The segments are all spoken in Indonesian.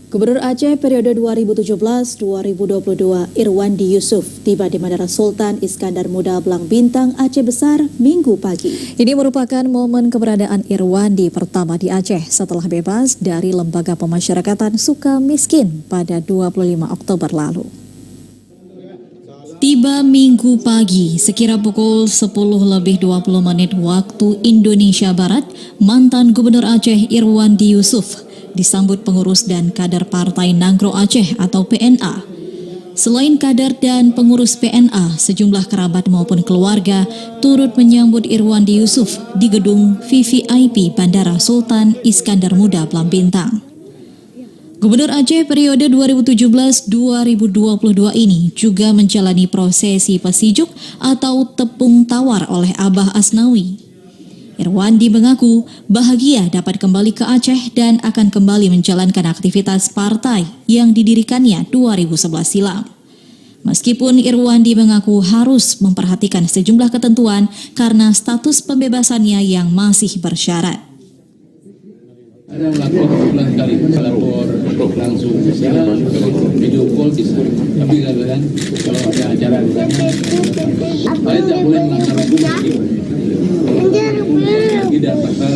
Gubernur Aceh periode 2017-2022 Irwandi Yusuf tiba di Bandara Sultan Iskandar Muda Blang Bintang, Aceh Besar, Minggu pagi. Ini merupakan momen keberadaan Irwandi pertama di Aceh setelah bebas dari Lembaga Pemasyarakatan Sukamiskin pada 25 Oktober lalu. Tiba Minggu pagi, sekira pukul 10:20 waktu Indonesia Barat, mantan Gubernur Aceh Irwandi Yusuf disambut pengurus dan kader Partai Nanggroe Aceh atau PNA. Selain kader dan pengurus PNA, sejumlah kerabat maupun keluarga turut menyambut Irwandi Yusuf di gedung VVIP Bandara Sultan Iskandar Muda Blang Bintang. Gubernur Aceh periode 2017-2022 ini juga menjalani prosesi pesijuk atau tepung tawar oleh Abah Asnawi. Irwandi mengaku bahagia dapat kembali ke Aceh dan akan kembali menjalankan aktivitas partai yang didirikannya 2011 silam. Meskipun Irwandi mengaku harus memperhatikan sejumlah ketentuan karena status pembebasannya yang masih bersyarat. Ada lapor kali lapor langsung bisa, video call bisa, tapi kadang kalau ada acara di sana, saya tidak boleh melanggar hukum. Tidak pasal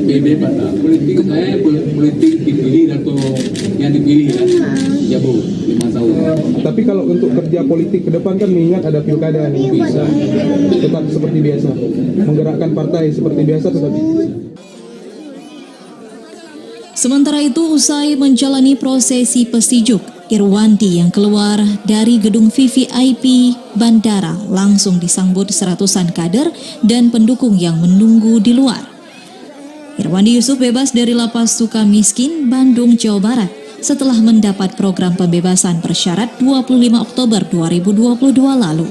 PB pada politik saya politik dipilih atau yang dipilih kan jauh 5 tahun. Tapi kalau untuk kerja politik ke depan kan mengingat ada pilkada nih, bisa tetap seperti biasa menggerakkan partai seperti biasa tetap. Sementara itu, usai menjalani prosesi pesijuk, Irwandi yang keluar dari gedung VVIP Bandara langsung disambut seratusan kader dan pendukung yang menunggu di luar. Irwandi Yusuf bebas dari Lapas Sukamiskin, Bandung, Jawa Barat setelah mendapat program pembebasan bersyarat 25 Oktober 2022 lalu.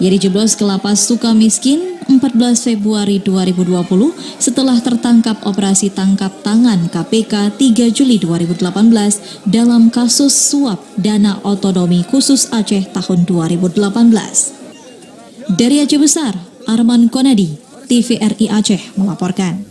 Ia dijeblos ke Lapas Sukamiskin 14 Februari 2020 setelah tertangkap operasi tangkap tangan KPK 3 Juli 2018 dalam kasus suap dana otonomi khusus Aceh tahun 2018. Dari Aceh Besar, Arman Konadi, TVRI Aceh melaporkan.